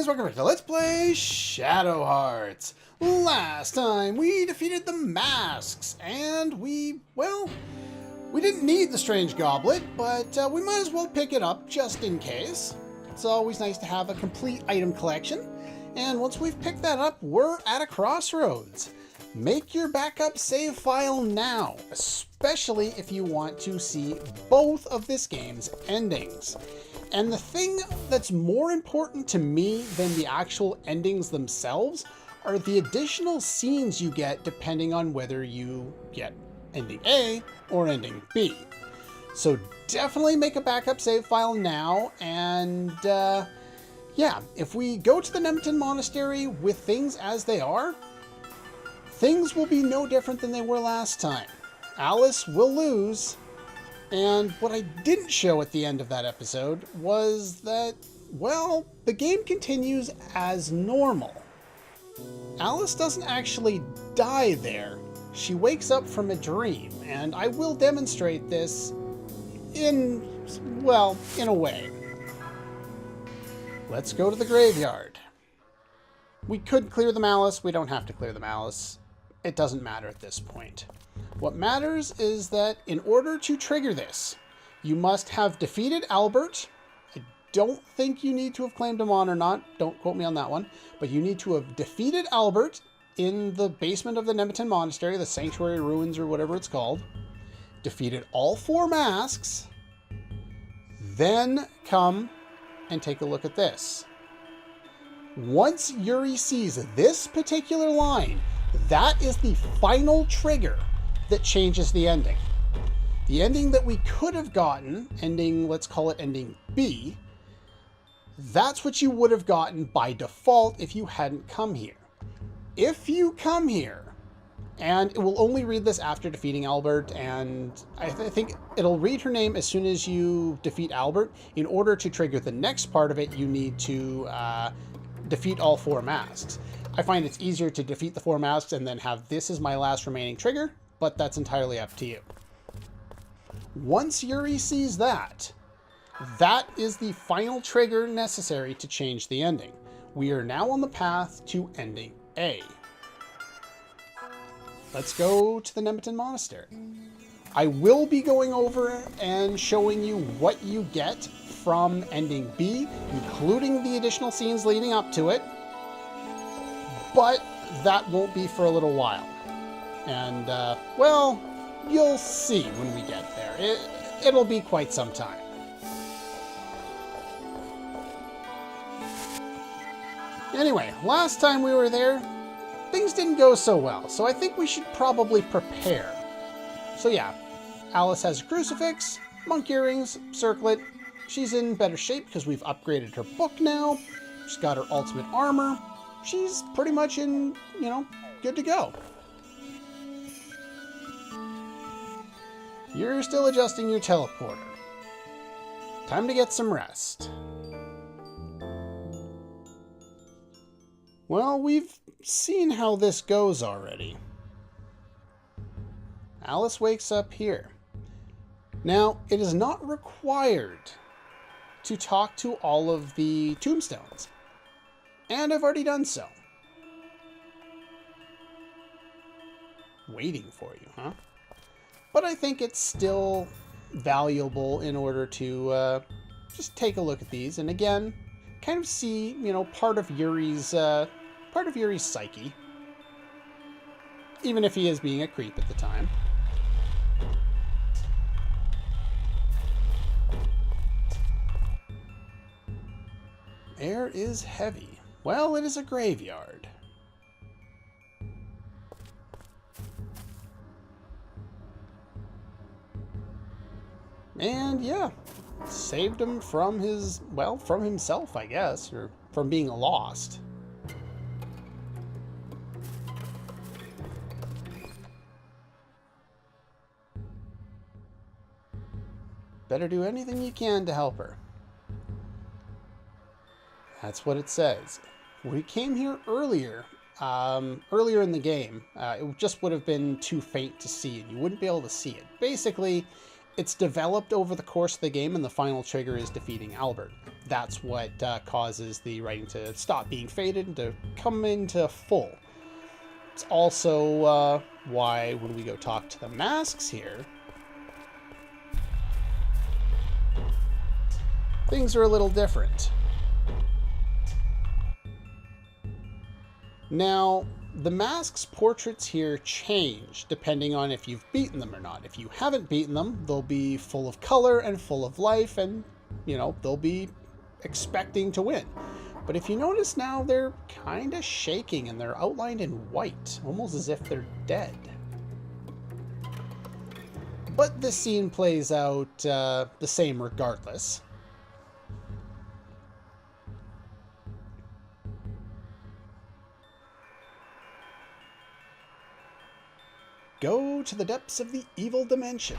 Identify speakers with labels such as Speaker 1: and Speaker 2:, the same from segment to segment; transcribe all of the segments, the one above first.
Speaker 1: guys, welcome back to Let's Play Shadow Hearts. Last time we defeated the masks, and we didn't need the strange goblet, but we might as well pick it up just in case. It's always nice to have a complete item collection, and once we've picked that up, we're at a crossroads. Make your backup save file now, especially if you want to see both of this game's endings. And the thing that's more important to me than the actual endings themselves are the additional scenes you get depending on whether you get ending A or ending B. So definitely make a backup save file now, and yeah, if we go to the Nemeton Monastery with things as they are, things will be no different than they were last time. Alice will lose. And what I didn't show at the end of that episode was that, well, the game continues as normal. Alice doesn't actually die there. She wakes up from a dream, and I will demonstrate this in a way. Let's go to the graveyard. We could clear the malice. We don't have to clear the malice. It doesn't matter at this point. What matters is that in order to trigger this, you must have defeated Albert. I don't think you need to have claimed him on or not. Don't quote me on that one. But you need to have defeated Albert in the basement of the Nemeton Monastery, the Sanctuary Ruins or whatever it's called. Defeated all 4 masks. Then come and take a look at this. Once Yuri sees this particular line, that is the final trigger that changes the ending. The ending that we could have gotten, let's call it ending B, that's what you would have gotten by default if you hadn't come here. If you come here, and it will only read this after defeating Albert, and I think it'll read her name as soon as you defeat Albert. In order to trigger the next part of it, you need to defeat all 4 masks. I find it's easier to defeat the 4 masks and then have this as my last remaining trigger, but that's entirely up to you. Once Yuri sees that, that is the final trigger necessary to change the ending. We are now on the path to ending A. Let's go to the Nemeton Monastery. I will be going over and showing you what you get from ending B, including the additional scenes leading up to it, but that won't be for a little while. And, well, you'll see when we get there. It'll be quite some time. Anyway, last time we were there, things didn't go so well, so I think we should probably prepare. So yeah, Alice has a crucifix, monk earrings, circlet. She's in better shape because we've upgraded her book now. She's got her ultimate armor. She's pretty much in, good to go. You're still adjusting your teleporter. Time to get some rest. Well, we've seen how this goes already. Alice wakes up here. Now, it is not required to talk to all of the tombstones. And I've already done so. Waiting for you, huh? But I think it's still valuable in order to just take a look at these, and again, kind of see, part of Yuri's psyche, even if he is being a creep at the time. Air is heavy. Well, it is a graveyard. And yeah, saved him from from himself, I guess, or from being lost. Better do anything you can to help her. That's what it says. We came here earlier in the game. It just would have been too faint to see, and you wouldn't be able to see it. Basically, it's developed over the course of the game, and the final trigger is defeating Albert. That's what causes the writing to stop being faded and to come into full. It's also why when we go talk to the masks here, things are a little different. Now, the masks' portraits here change depending on if you've beaten them or not. If you haven't beaten them, they'll be full of color and full of life, and, you know, they'll be expecting to win. But if you notice now, they're kind of shaking and they're outlined in white, almost as if they're dead. But this scene plays out the same regardless. Go to the depths of the evil dimension.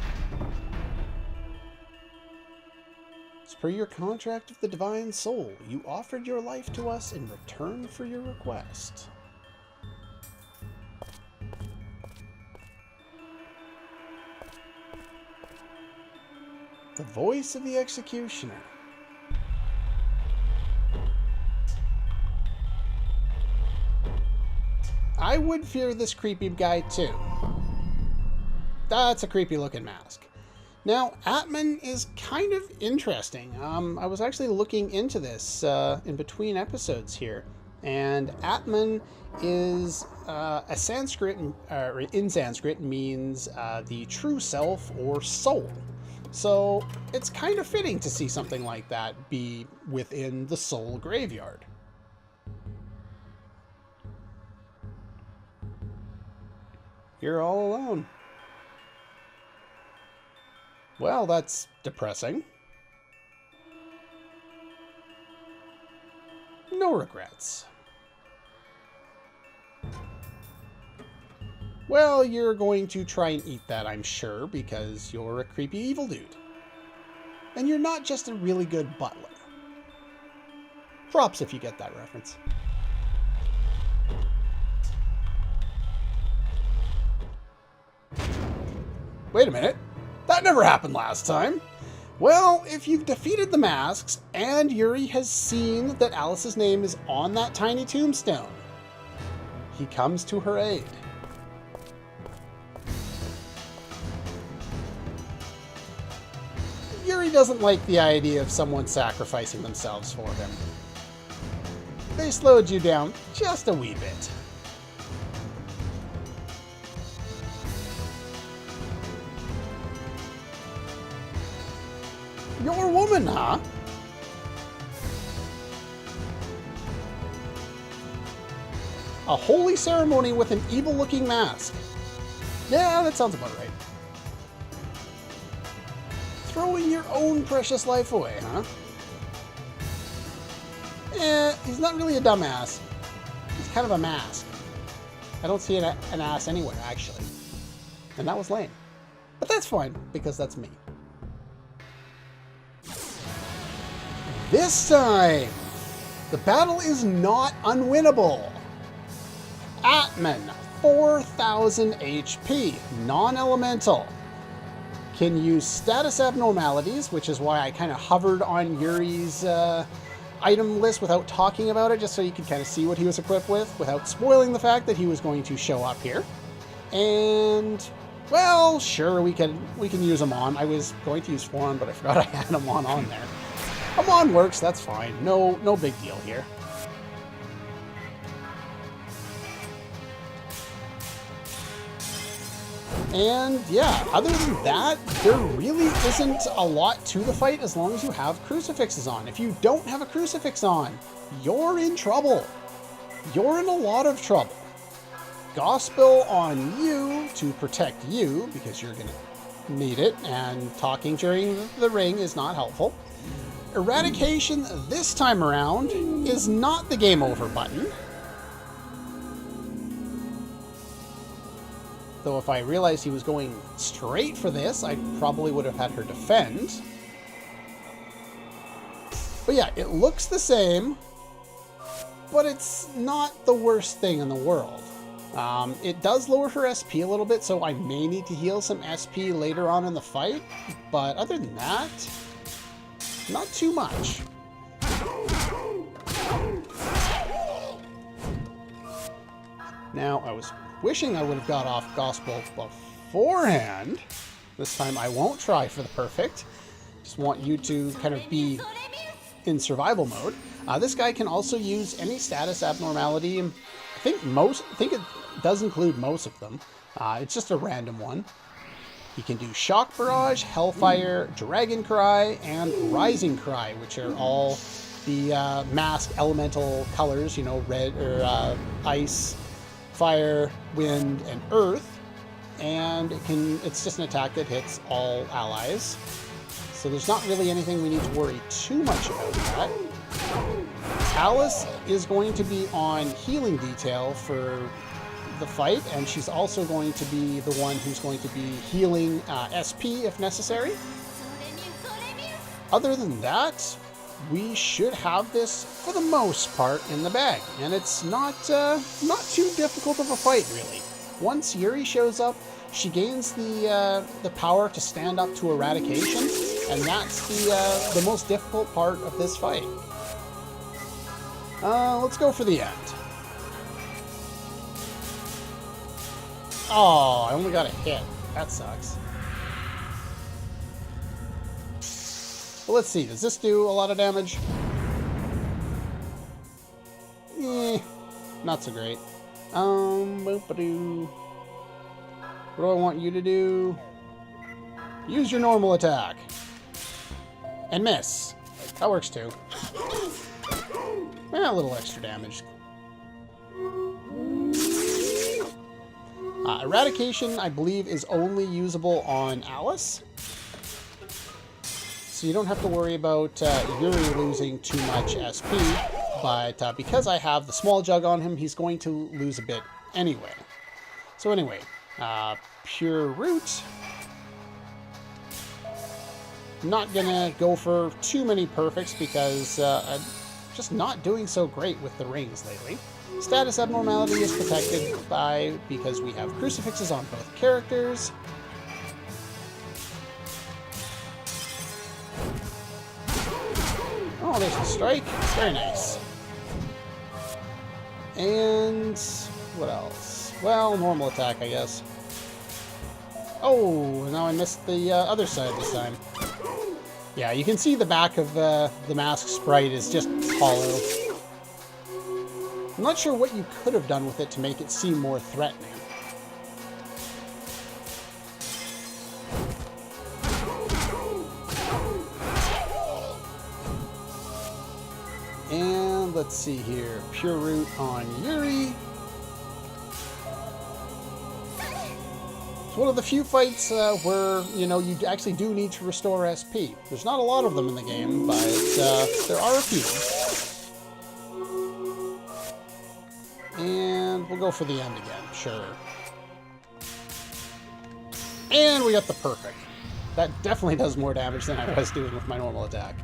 Speaker 1: As per your contract with the Divine Soul, you offered your life to us in return for your request. The voice of the executioner. I would fear this creepy guy too. That's a creepy looking mask. Now, Atman is kind of interesting. I was actually looking into this in between episodes here, and Atman is a Sanskrit, in Sanskrit means the true self or soul. So it's kind of fitting to see something like that be within the soul graveyard. You're all alone. Well, that's depressing. No regrets. Well, you're going to try and eat that, I'm sure, because you're a creepy evil dude. And you're not just a really good butler. Props if you get that reference. Wait a minute. That never happened last time. Well, if you've defeated the masks and Yuri has seen that Alice's name is on that tiny tombstone, he comes to her aid. Yuri doesn't like the idea of someone sacrificing themselves for him. They slowed you down just a wee bit. You're a woman, huh? A holy ceremony with an evil-looking mask. Yeah, that sounds about right. Throwing your own precious life away, huh? He's not really a dumbass. He's kind of a mask. I don't see an ass anywhere, actually. And that was lame. But that's fine, because that's me. This time, the battle is not unwinnable. Atman, 4,000 HP, non-elemental. Can use status abnormalities, which is why I kind of hovered on Yuri's item list without talking about it, just so you could kind of see what he was equipped with, without spoiling the fact that he was going to show up here. And, well, sure, we can use him on. I was going to use Foreign, but I forgot I had him on there. Amon works, that's fine. No big deal here. And yeah, other than that, there really isn't a lot to the fight as long as you have crucifixes on. If you don't have a crucifix on, you're in trouble. You're in a lot of trouble. Gospel on you to protect you, because you're going to need it, and talking during the ring is not helpful. Eradication this time around is not the game over button. Though if I realized he was going straight for this, I probably would have had her defend. But yeah, it looks the same, but it's not the worst thing in the world. It does lower her SP a little bit, so I may need to heal some SP later on in the fight. But other than that, not too much. Now, I was wishing I would have got off Gospel beforehand. This time I won't try for the perfect. Just want you to kind of be in survival mode. This guy can also use any status abnormality. I think it does include most of them. It's just a random one. He can do Shock Barrage, Hellfire, Dragon Cry, and Rising Cry, which are all the masked elemental colors, you know, red or ice, fire, wind, and earth. And it's just an attack that hits all allies. So there's not really anything we need to worry too much about that. Alice is going to be on healing detail for the fight, and she's also going to be the one who's going to be healing SP if necessary. Other than that, we should have this for the most part in the bag, and it's not too difficult of a fight really. Once Yuri shows up, she gains the power to stand up to eradication, and that's the most difficult part of this fight. Let's go for the end. Oh, I only got a hit. That sucks. Well, let's see. Does this do a lot of damage? Not so great. Boop-a-doo. What do I want you to do? Use your normal attack. And miss. That works too. A little extra damage. Eradication, I believe, is only usable on Alice. So you don't have to worry about Yuri losing too much SP. But because I have the small jug on him, he's going to lose a bit anyway. So anyway, Pure Root. Not gonna go for too many perfects because I'm just not doing so great with the rings lately. Status abnormality is protected because we have crucifixes on both characters. Oh, there's the strike. Very nice. And what else? Well, normal attack, I guess. Oh, now I missed the other side this time. Yeah, you can see the back of the mask sprite is just hollow. I'm not sure what you could have done with it to make it seem more threatening. And let's see here. Pure Root on Yuri. It's one of the few fights where, you know, you actually do need to restore SP. There's not a lot of them in the game, but there are a few. And we'll go for the end again, sure. And we got the perfect. That definitely does more damage than I was doing with my normal attack.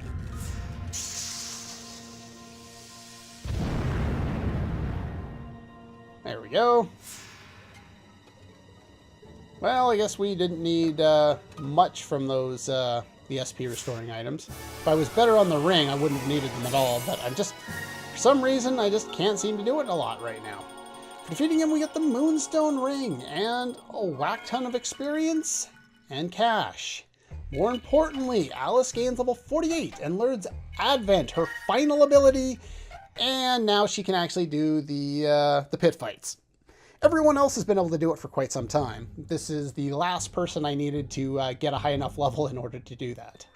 Speaker 1: There we go. Well, I guess we didn't need much from those the SP restoring items. If I was better on the ring, I wouldn't have needed them at all, but I'm just... For some reason, I just can't seem to do it a lot right now. For defeating him, we get the Moonstone Ring, and a whack ton of experience, and cash. More importantly, Alice gains level 48 and learns Advent, her final ability, and now she can actually do the pit fights. Everyone else has been able to do it for quite some time. This is the last person I needed to get a high enough level in order to do that.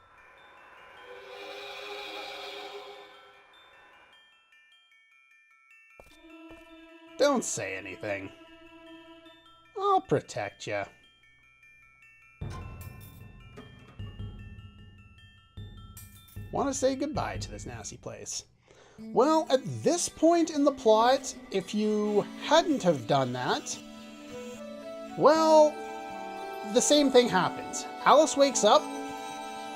Speaker 1: Don't say anything. I'll protect you. Want to say goodbye to this nasty place. Well, at this point in the plot, if you hadn't have done that, well, the same thing happens. Alice wakes up,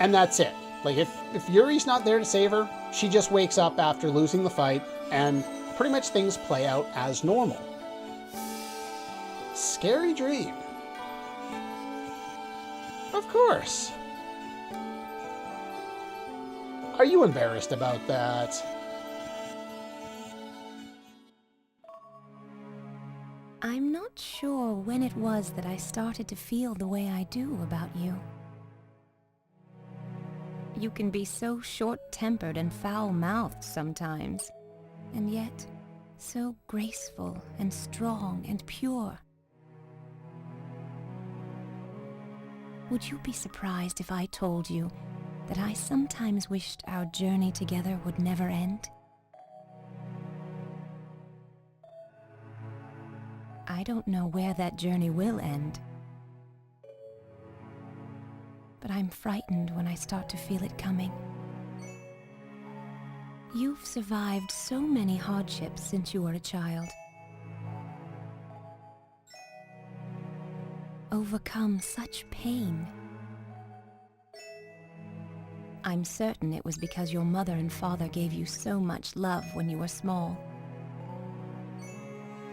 Speaker 1: and that's it. Like, if Yuri's not there to save her, she just wakes up after losing the fight, and pretty much things play out as normal. Scary dream. Of course. Are you embarrassed about that?
Speaker 2: I'm not sure when it was that I started to feel the way I do about you. You can be so short-tempered and foul-mouthed sometimes, and yet so graceful and strong and pure. Would you be surprised if I told you that I sometimes wished our journey together would never end? I don't know where that journey will end, but I'm frightened when I start to feel it coming. You've survived so many hardships since you were a child. Overcome such pain. I'm certain it was because your mother and father gave you so much love when you were small.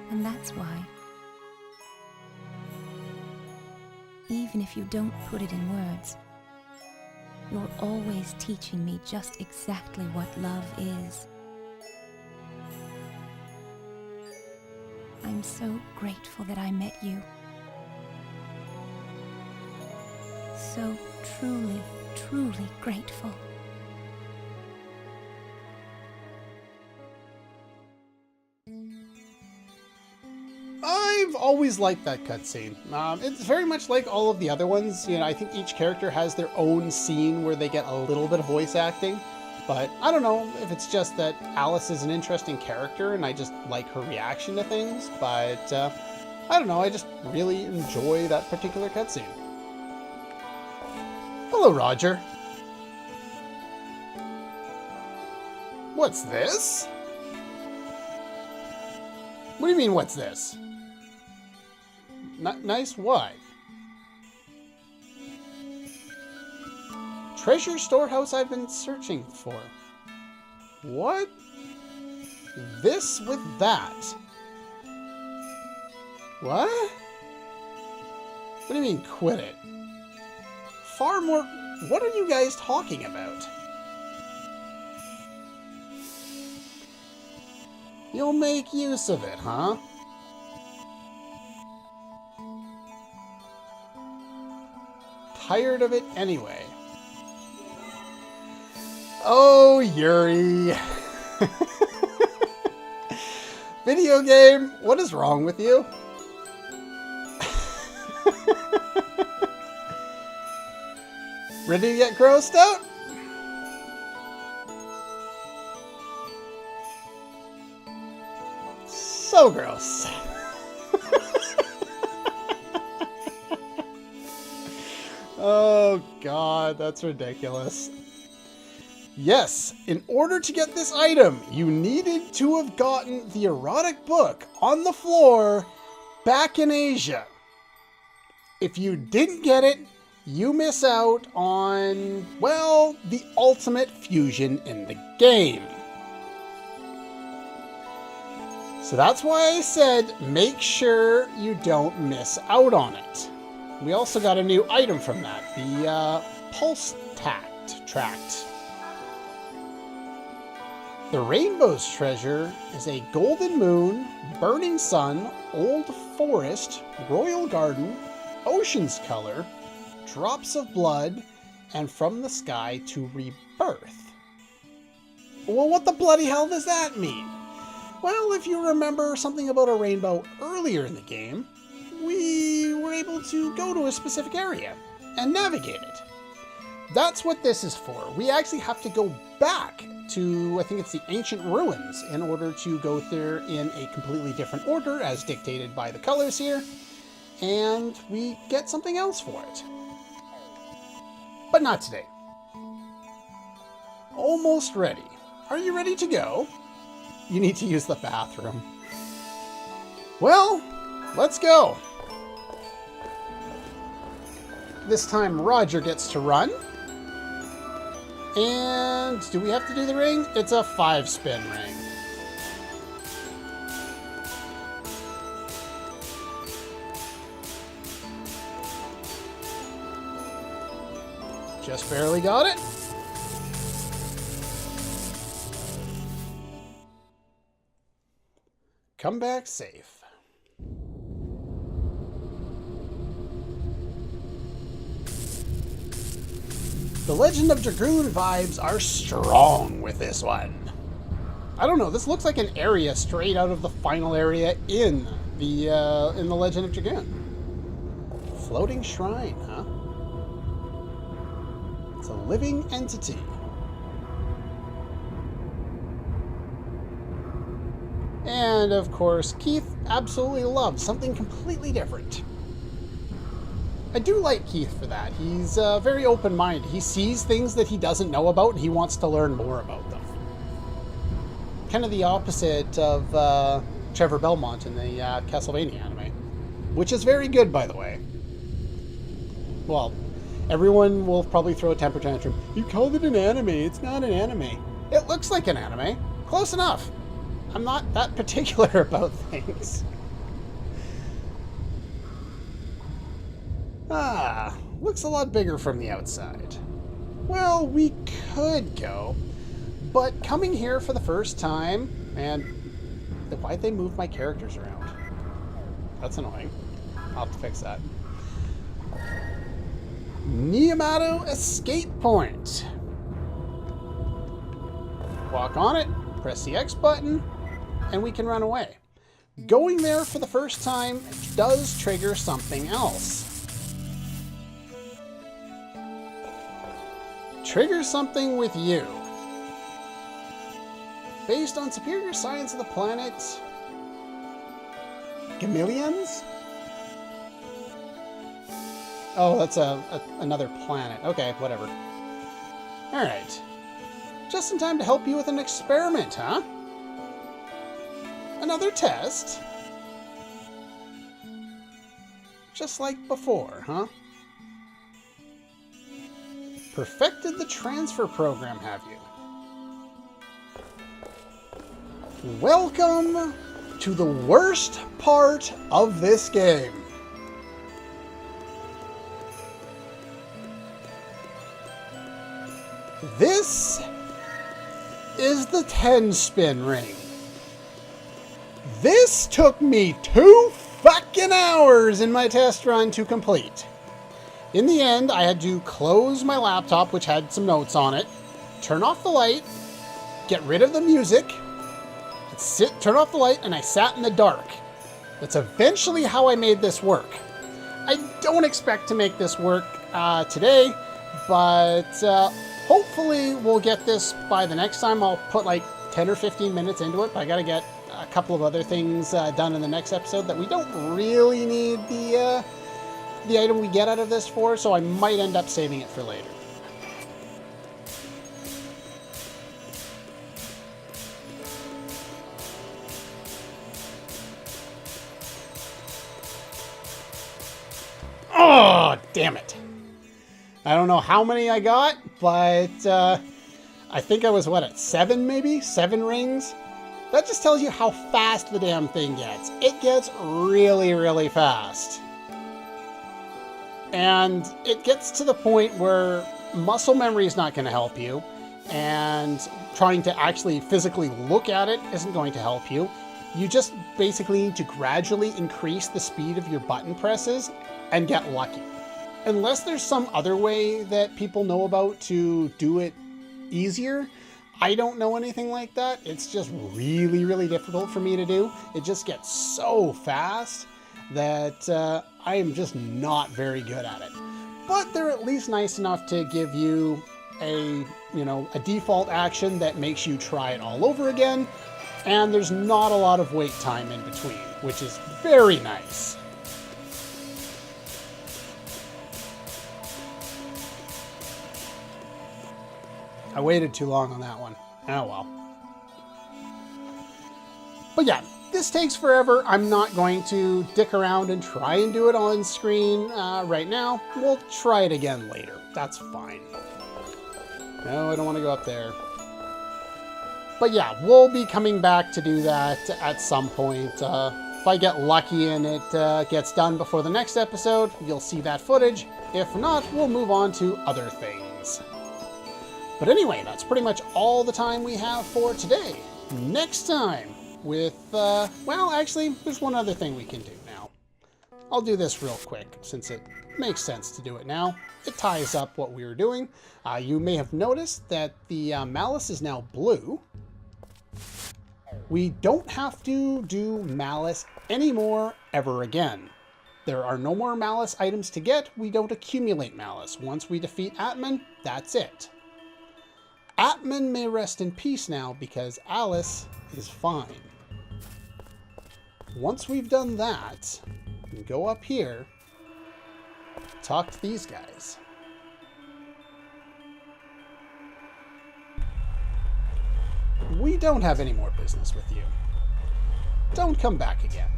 Speaker 2: And that's why, even if you don't put it in words, you're always teaching me just exactly what love is. I'm so grateful that I met you. So truly, truly grateful.
Speaker 1: I've always liked that cutscene. It's very much like all of the other ones. You know, I think each character has their own scene where they get a little bit of voice acting. But I don't know if it's just that Alice is an interesting character and I just like her reaction to things. But I don't know, I just really enjoy that particular cutscene. Hello, Roger. What's this? What do you mean, what's this? Nice what? Treasure storehouse I've been searching for. What? This with that? What? What do you mean, quit it? Far more... What are you guys talking about? You'll make use of it, huh? Tired of it anyway. Oh, Yuri. Video game, what is wrong with you? Ready to get grossed out? So gross. Oh God, that's ridiculous. Yes, in order to get this item, you needed to have gotten the erotic book on the floor back in Asia. If you didn't get it, you miss out on, well, the ultimate fusion in the game. So that's why I said make sure you don't miss out on it. We also got a new item from that, the Pulse Tract. The Rainbow's treasure is a golden moon, burning sun, old forest, royal garden, ocean's color, drops of blood, and from the sky to rebirth. Well, what the bloody hell does that mean? Well, if you remember something about a rainbow earlier in the game, we were able to go to a specific area and navigate it. That's what this is for. We actually have to go back to, I think it's the ancient ruins, in order to go there in a completely different order as dictated by the colors here, and we get something else for it. But not today. Almost ready. Are you ready to go? You need to use the bathroom. Well, let's go. This time Roger gets to run. And do we have to do the ring? It's a 5-spin ring. Just barely got it. Come back safe. The Legend of Dragoon vibes are strong with this one. I don't know, this looks like an area straight out of the final area in the Legend of Dragoon. Floating shrine, huh? It's a living entity. And of course, Keith absolutely loves something completely different. I do like Keith for that. He's very open-minded. He sees things that he doesn't know about and he wants to learn more about them. Kind of the opposite of Trevor Belmont in the Castlevania anime. Which is very good, by the way. Well, everyone will probably throw a temper tantrum. You called it an anime. It's not an anime. It looks like an anime. Close enough. I'm not that particular about things. Ah, looks a lot bigger from the outside. Well, we could go, but coming here for the first time, and why'd they move my characters around? That's annoying. I'll have to fix that. Niamato Escape Point. Walk on it, press the X button, and we can run away. Going there for the first time does trigger something else. Trigger something with you. Based on superior science of the planet, Gamillions? Oh, that's another planet. Okay, whatever. Alright. Just in time to help you with an experiment, huh? Another test? Just like before, huh? Perfected the transfer program, have you? Welcome to the worst part of this game. This is the 10-spin ring. This took me 2 fucking hours in my test run to complete. In the end, I had to close my laptop, which had some notes on it, turn off the light, get rid of the music, turn off the light, and I sat in the dark. That's eventually how I made this work. I don't expect to make this work today, but hopefully we'll get this by the next time. I'll put like 10 or 15 minutes into it, but I gotta get a couple of other things done in the next episode that we don't really need the item we get out of this for, so I might end up saving it for later. Oh, damn it. I don't know how many I got, but I think I was, at 7 maybe? 7 rings? That just tells you how fast the damn thing gets. It gets really, really fast. And it gets to the point where muscle memory is not going to help you, and trying to actually physically look at it isn't going to help you. You just basically need to gradually increase the speed of your button presses and get lucky. Unless there's some other way that people know about to do it easier, I don't know anything like that. It's just really, really difficult for me to do. It just gets so fast that I am just not very good at it. But they're at least nice enough to give you a default action that makes you try it all over again, and there's not a lot of wait time in between, which is very nice. I waited too long on that one. Oh well. But yeah, this takes forever. I'm not going to dick around and try and do it on screen right now. We'll try it again later. That's fine. No, I don't want to go up there. But yeah, we'll be coming back to do that at some point. If I get lucky and it gets done before the next episode, you'll see that footage. If not, we'll move on to other things. is. But anyway, that's pretty much all the time we have for today. Next time with, well, actually, there's one other thing we can do now. I'll do this real quick since it makes sense to do it now. It ties up what we were doing. You may have noticed that the malice is now blue. We don't have to do malice anymore ever again. There are no more malice items to get. We don't accumulate malice. Once we defeat Atman, that's it. Atman may rest in peace now because Alice is fine. Once we've done that, we can go up here, talk to these guys. We don't have any more business with you. Don't come back again.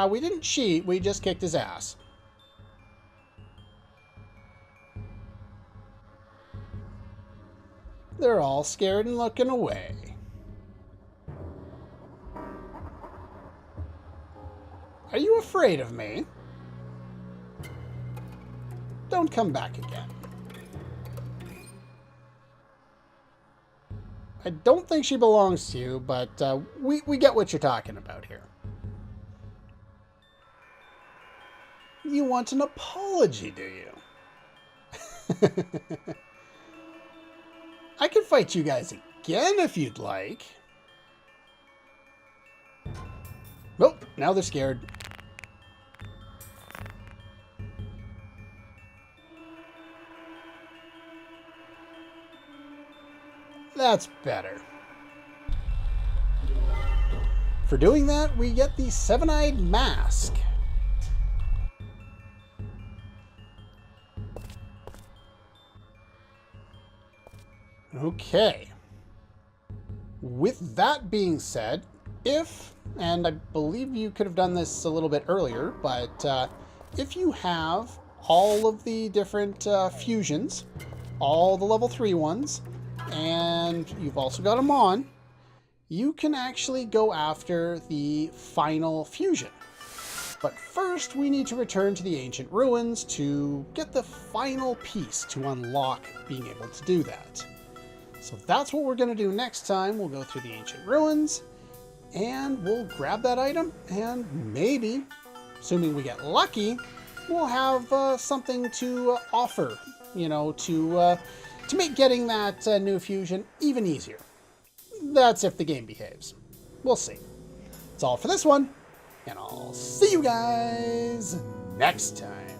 Speaker 1: We didn't cheat, we just kicked his ass. They're all scared and looking away. Are you afraid of me? Don't come back again. I don't think she belongs to you, but we get what you're talking about here. You want an apology, do you? I can fight you guys again if you'd like. Nope, now they're scared. That's better. For doing that, we get the Seven-Eyed Mask. Okay. With that being said, if, and I believe you could have done this a little bit earlier, but if you have all of the different fusions, all the level 3 ones, and you've also got them on, you can actually go after the final fusion. But first, we need to return to the ancient ruins to get the final piece to unlock being able to do that. So that's what we're going to do next time. We'll go through the ancient ruins, and we'll grab that item, and maybe, assuming we get lucky, we'll have something to offer, you know, to make getting that new fusion even easier. That's if the game behaves. We'll see. That's all for this one, and I'll see you guys next time.